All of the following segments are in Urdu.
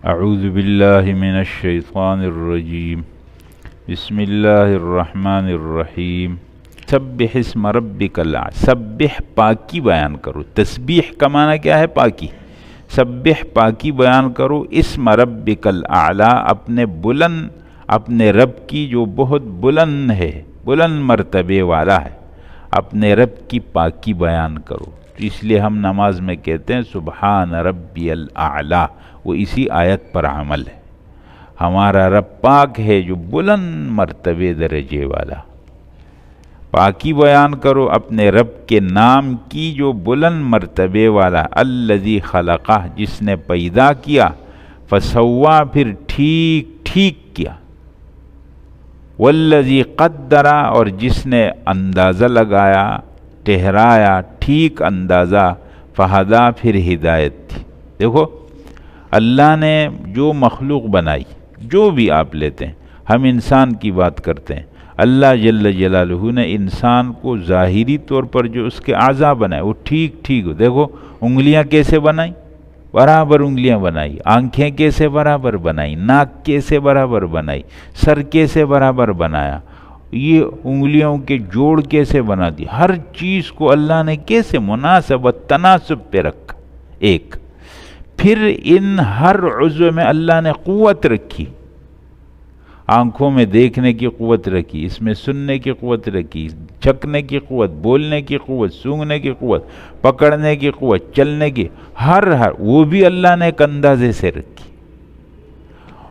اعوذ باللہ من الشیطان الرجیم بسم اللہ الرحمن الرحیم سبح اسم ربک الاعلی، سبح پاکی بیان کرو، تسبیح کا معنی کیا ہے؟ پاکی. سبح پاکی بیان کرو، اسم ربک الاعلی، اپنے بلند، اپنے رب کی جو بہت بلند ہے، بلند مرتبے والا ہے، اپنے رب کی پاکی بیان کرو. اس لیے ہم نماز میں کہتے ہیں سبحان ربی الاعلی، وہ اسی آیت پر عمل ہے. ہمارا رب پاک ہے جو بلند مرتبے درجے والا. پاکی بیان کرو اپنے رب کے نام کی جو بلند مرتبے والا. الذی خلقہ، جس نے پیدا کیا، فسوا، پھر ٹھیک ٹھیک کیا. والذی قدرہ، اور جس نے اندازہ لگایا، ٹھہرایا، ٹھیک اندازہ. فہدا، پھر ہدایت تھی. دیکھو اللہ نے جو مخلوق بنائی، جو بھی آپ لیتے ہیں، ہم انسان کی بات کرتے ہیں، اللہ جل جلالہ نے انسان کو ظاہری طور پر جو اس کے اعضاء بنائے وہ ٹھیک ٹھیک ہو. دیکھو انگلیاں کیسے بنائی، برابر انگلیاں بنائی. آنکھیں کیسے برابر بنائی، ناک کیسے برابر بنائی، سر کیسے برابر بنایا، یہ انگلیوں کے جوڑ کیسے بنا دی. ہر چیز کو اللہ نے کیسے مناسب و تناسب پہ رکھا. ایک پھر ان ہر عضو میں اللہ نے قوت رکھی. آنکھوں میں دیکھنے کی قوت رکھی، اس میں سننے کی قوت رکھی، چکھنے کی قوت، بولنے کی قوت، سونگھنے کی قوت، پکڑنے کی قوت، چلنے کی، ہر وہ بھی اللہ نے ایک اندازے سے رکھی.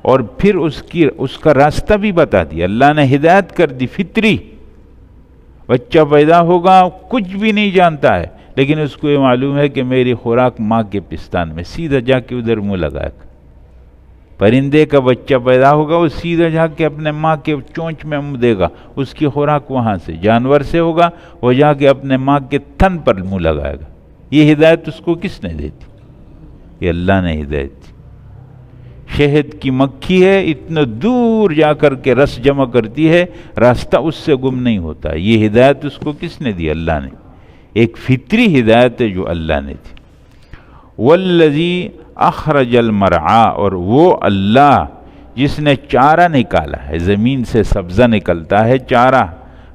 اور پھر اس کا راستہ بھی بتا دیا. اللہ نے ہدایت کر دی فطری. بچہ پیدا ہوگا کچھ بھی نہیں جانتا ہے، لیکن اس کو یہ معلوم ہے کہ میری خوراک ماں کے پستان میں، سیدھا جا کے ادھر منہ لگائے گا. پرندے کا بچہ پیدا ہوگا، وہ سیدھا جا کے اپنے ماں کے چونچ میں منہ دے گا، اس کی خوراک وہاں سے. جانور سے ہوگا، وہ جا کے اپنے ماں کے تھن پر منہ لگائے گا. یہ ہدایت اس کو کس نے دی تھی؟ یہ اللہ نے ہدایت دی. شہد کی مکھی ہے، اتنا دور جا کر کے رس جمع کرتی ہے، راستہ اس سے گم نہیں ہوتا. یہ ہدایت اس کو کس نے دی؟ اللہ نے. ایک فطری ہدایت ہے جو اللہ نے دی. والذی اخرج المرعا، اور وہ اللہ جس نے چارہ نکالا ہے، زمین سے سبزہ نکلتا ہے چارہ.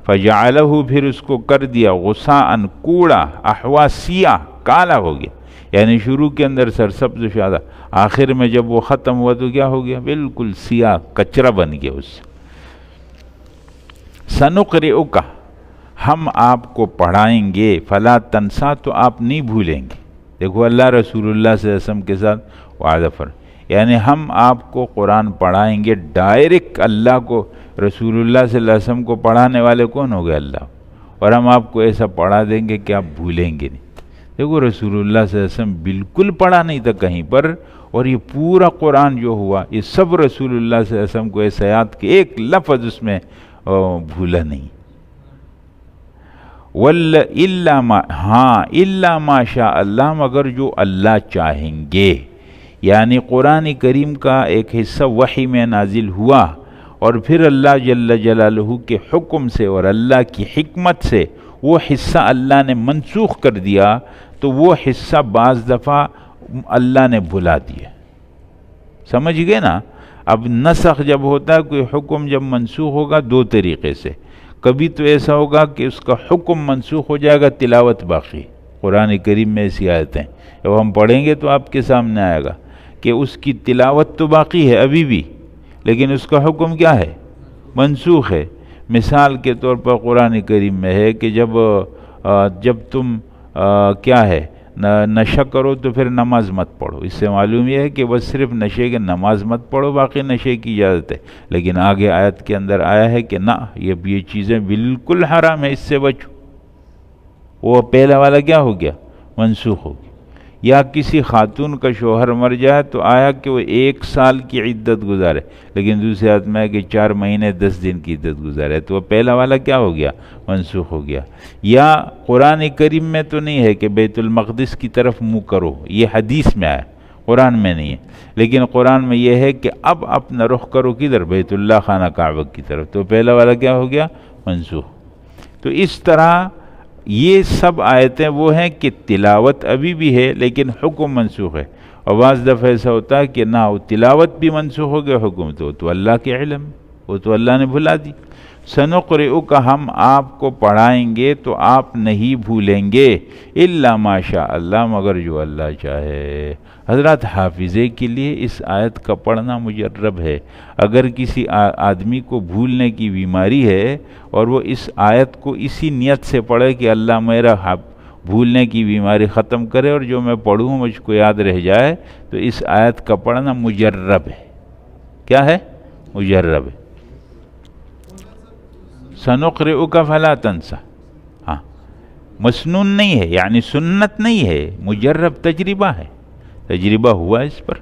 فجعلہ، پھر اس کو کر دیا غثاء، کوڑا، احوا، سیاہ، کالا ہو گیا. یعنی شروع کے اندر سرسبز و شادہ، آخر میں جب وہ ختم ہوا تو کیا ہو گیا؟ بالکل سیاہ کچرا بن گیا اس سے. سنقرئک، ہم آپ کو پڑھائیں گے، فلا تنسا، تو آپ نہیں بھولیں گے. دیکھو اللہ رسول اللہ صلی اللہ علیہ وسلم کے ساتھ وعدہ یعنی ہم آپ کو قرآن پڑھائیں گے. ڈائریکٹ اللہ کو، رسول اللہ صلی اللہ علیہ وسلم کو پڑھانے والے کون ہو گئے؟ اللہ. اور ہم آپ کو ایسا پڑھا دیں گے کہ آپ بھولیں گے نہیں. دیکھو رسول اللہ صلی اللہ علیہ وسلم بالکل پڑھا نہیں تھا کہیں پر، اور یہ پورا قرآن جو ہوا یہ سب رسول اللہ صلی اللہ علیہ وسلم کو ایسا یاد کہ ایک لفظ اس میں بھولا نہیں. الا ما شاء اللہ، مگر جو اللہ چاہیں گے. یعنی قرآن کریم کا ایک حصہ وحی میں نازل ہوا، اور پھر اللہ جل جلالہ کے حکم سے اور اللہ کی حکمت سے وہ حصہ اللہ نے منسوخ کر دیا، تو وہ حصہ بعض دفعہ اللہ نے بھلا دیا. سمجھ گئے نا؟ اب نسخ جب ہوتا ہے، کوئی حکم جب منسوخ ہوگا دو طریقے سے. کبھی تو ایسا ہوگا کہ اس کا حکم منسوخ ہو جائے گا، تلاوت باقی. قرآن کریم میں ایسی آیتیں جب ہم پڑھیں گے تو آپ کے سامنے آئے گا کہ اس کی تلاوت تو باقی ہے ابھی بھی، لیکن اس کا حکم کیا ہے؟ منسوخ ہے. مثال کے طور پر قرآن کریم میں ہے کہ جب تم کیا ہے نشہ کرو تو پھر نماز مت پڑھو. اس سے معلوم یہ ہے کہ بس صرف نشے کے نماز مت پڑھو، باقی نشے کی اجازت ہے. لیکن آگے آیت کے اندر آیا ہے کہ نہ، یہ چیزیں بالکل حرام ہے، اس سے بچو. وہ پہلا والا کیا ہو گیا؟ منسوخ ہو گیا. یا کسی خاتون کا شوہر مر جائے تو آیا کہ وہ 1 سال کی عدت گزارے، لیکن دوسری آیت میں ہے کہ 4 مہینے 10 دن کی عدت گزارے، تو وہ پہلا والا کیا ہو گیا؟ منسوخ ہو گیا. یا قرآن کریم میں تو نہیں ہے کہ بیت المقدس کی طرف منہ کرو، یہ حدیث میں آیا، قرآن میں نہیں ہے. لیکن قرآن میں یہ ہے کہ اب اپنا رخ کرو کدھر؟ بیت اللہ خانہ کعبہ کی طرف، تو پہلا والا کیا ہو گیا؟ منسوخ. تو اس طرح یہ سب آیتیں وہ ہیں کہ تلاوت ابھی بھی ہے لیکن حکم منسوخ ہے. اور بعض دفعہ ایسا ہوتا ہے کہ نہ وہ تلاوت بھی منسوخ ہو گیا حکم تو اللہ کے علم، وہ تو اللہ نے بھلا دی۔ سنقرئک، ہم آپ کو پڑھائیں گے تو آپ نہیں بھولیں گے، الا ما شاء اللہ، مگر جو اللہ چاہے۔ حضرات حافظے کے لیے اس آیت کا پڑھنا مجرب ہے۔ اگر کسی آدمی کو بھولنے کی بیماری ہے اور وہ اس آیت کو اسی نیت سے پڑھے کہ اللہ میرا بھولنے کی بیماری ختم کرے اور جو میں پڑھوں مجھ کو یاد رہ جائے، تو اس آیت کا پڑھنا مجرب ہے۔ کیا ہے؟ مجرب ہے۔ سنقرئک فلا تنسى، ہاں، مسنون نہیں ہے، یعنی سنت نہیں ہے، مجرب تجربہ ہے، تجربہ ہوا اس پر۔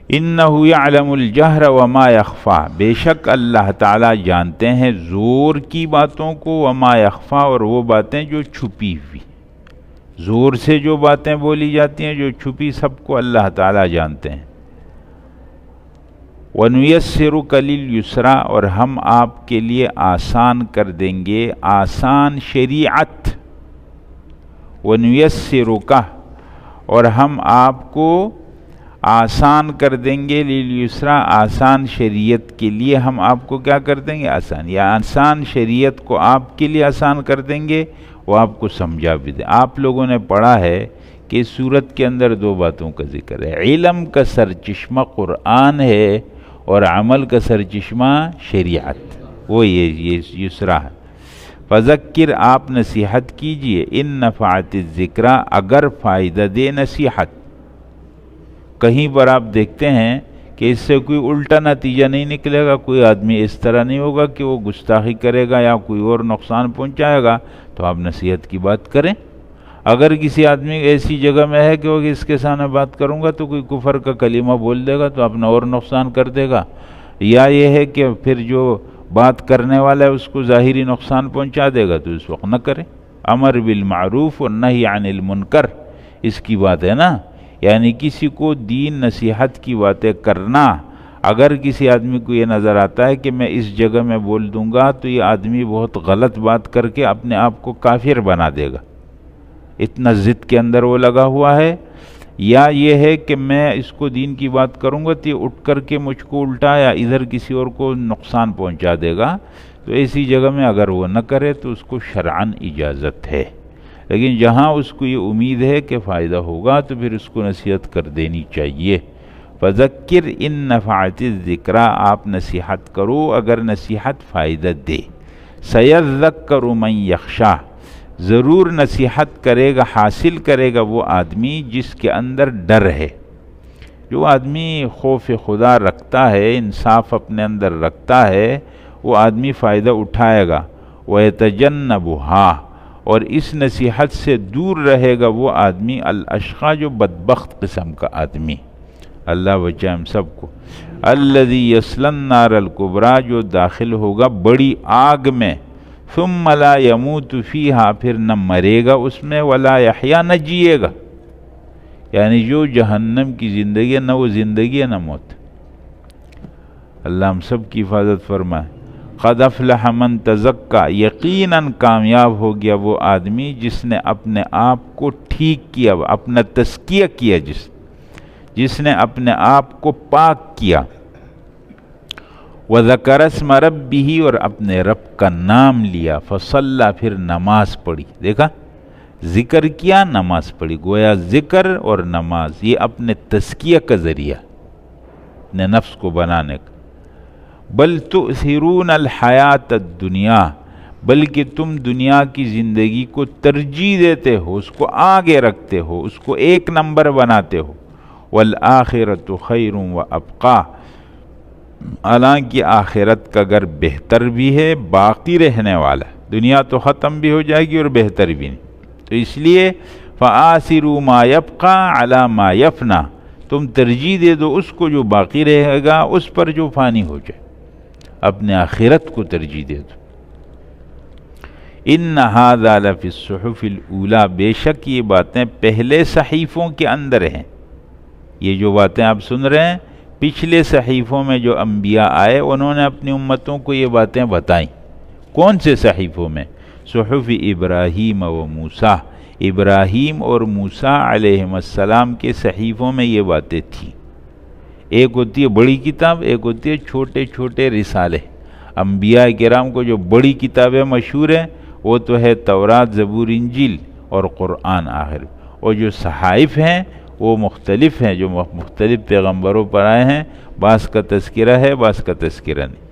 انہ یعلم الجہر وما یخفی، بے شک اللہ تعالیٰ جانتے ہیں زور کی باتوں کو، وما یخفی، اور وہ باتیں جو چھپی ہوئی، زور سے جو باتیں بولی جاتی ہیں، جو چھپی، سب کو اللہ تعالیٰ جانتے ہیں۔ وَنُيَسِّرُكَ لِلْيُسْرَىٰ، اور ہم آپ کے لیے آسان کر دیں گے، آسان شریعت۔ وَنُيَسِّرُكَ، اور ہم آپ کو آسان کر دیں گے، لِلْيُسْرَىٰ، آسان شریعت کے لیے ہم آپ کو کیا کر دیں گے؟ آسان، یا آسان شریعت کو آپ کے لیے آسان کر دیں گے، وہ آپ کو سمجھا بھی دیں۔ آپ لوگوں نے پڑھا ہے کہ اس سورت کے اندر دو باتوں کا ذکر ہے، علم کا سرچشمہ قرآن ہے اور عمل کا سرچشمہ شریعت، وہ یہ یسرا ہے۔ فذکر، آپ نصیحت کیجئے، ان نفعت الذکرى، اگر فائدہ دے نصیحت۔ کہیں پر آپ دیکھتے ہیں کہ اس سے کوئی الٹا نتیجہ نہیں نکلے گا، کوئی آدمی اس طرح نہیں ہوگا کہ وہ گستاخی کرے گا یا کوئی اور نقصان پہنچائے گا، تو آپ نصیحت کی بات کریں۔ اگر کسی آدمی ایسی جگہ میں ہے کہ وہ اس کے سامنے بات کروں گا تو کوئی کفر کا کلمہ بول دے گا تو اپنا اور نقصان کر دے گا، یا یہ ہے کہ پھر جو بات کرنے والا ہے اس کو ظاہری نقصان پہنچا دے گا، تو اس وقت نہ کریں۔ امر بالمعروف اور نہی عن المنکر، اس کی بات ہے نا، یعنی کسی کو دین نصیحت کی باتیں کرنا۔ اگر کسی آدمی کو یہ نظر آتا ہے کہ میں اس جگہ میں بول دوں گا تو یہ آدمی بہت غلط بات کر کے اپنے آپ کو کافر بنا دے گا، اتنا ضد کے اندر وہ لگا ہوا ہے، یا یہ ہے کہ میں اس کو دین کی بات کروں گا تو یہ اٹھ کر کے مجھ کو الٹا یا ادھر کسی اور کو نقصان پہنچا دے گا، تو ایسی جگہ میں اگر وہ نہ کرے تو اس کو شرعاً اجازت ہے۔ لیکن جہاں اس کو یہ امید ہے کہ فائدہ ہوگا تو پھر اس کو نصیحت کر دینی چاہیے۔ فذکر ان نفعت الذکریٰ، آپ نصیحت کرو اگر نصیحت فائدہ دے۔ سیذکر من یخشیٰ، ضرور نصیحت کرے گا، حاصل کرے گا وہ آدمی جس کے اندر ڈر ہے۔ جو آدمی خوف خدا رکھتا ہے، انصاف اپنے اندر رکھتا ہے، وہ آدمی فائدہ اٹھائے گا۔ وَيَتَجَنَّبُهَا، اور اس نصیحت سے دور رہے گا وہ آدمی، الاشقیٰ، جو بدبخت قسم کا آدمی، اللہ بچائے ہم سب کو۔ الذی یصلی النار الکبریٰ، جو داخل ہوگا بڑی آگ میں، ثم لا یموت فیہا، پھر نہ مرے گا اس میں، ولا یحییٰ، نہ جیے گا، یعنی جو جہنم کی زندگی ہے، نہ وہ زندگی ہے نہ موت۔ اللہ ہم سب کی حفاظت فرمائے۔ قد افلح من تزکیٰ، یقیناً کامیاب ہو گیا وہ آدمی جس نے اپنے آپ کو ٹھیک کیا، اپنا تزکیہ کیا، جس نے اپنے آپ کو پاک کیا۔ وَذَكَرَ اسْمَ رَبِّهِ، اور اپنے رب کا نام لیا، فصلی، پھر نماز پڑھی۔ دیکھا، ذکر کیا، نماز پڑھی، گویا ذکر اور نماز یہ اپنے تزکیہ کا ذریعہ، اپنے نفس کو بنانے کا۔ بل تؤثرون الحیات الدنیا، بلکہ تم دنیا کی زندگی کو ترجیح دیتے ہو، اس کو آگے رکھتے ہو، اس کو ایک نمبر بناتے ہو۔ والآخرۃ خیر وابقیٰ، حالانکہ آخرت کا گھر بہتر بھی ہے، باقی رہنے والا ہے، دنیا تو ختم بھی ہو جائے گی اور بہتر بھی نہیں، تو اس لیے فآثروا ما یبقیٰ علی ما یفنیٰ، تم ترجیح دے دو اس کو جو باقی رہے گا اس پر جو فانی ہو جائے، اپنے آخرت کو ترجیح دے دو۔ ان ھذا لفی الصحف الاولیٰ، بے شک یہ باتیں پہلے صحیفوں کے اندر ہیں۔ یہ جو باتیں آپ سن رہے ہیں، پچھلے صحیفوں میں جو انبیاء آئے انہوں نے اپنی امتوں کو یہ باتیں بتائیں۔ کون سے صحیفوں میں؟ صحف ابراہیم و موسیٰ، ابراہیم اور موسیٰ علیہ السلام کے صحیفوں میں یہ باتیں تھیں۔ ایک ہوتی ہے بڑی کتاب، ایک ہوتی ہے چھوٹے چھوٹے رسالے۔ انبیاء کرام کو جو بڑی کتابیں مشہور ہیں وہ تو ہے تورات، زبور، انجیل اور قرآن آخر، اور جو صحائف ہیں وہ مختلف ہیں، جو مختلف پیغمبروں پر آئے ہیں، بعض کا تذکرہ ہے بعض کا تذکرہ نہیں۔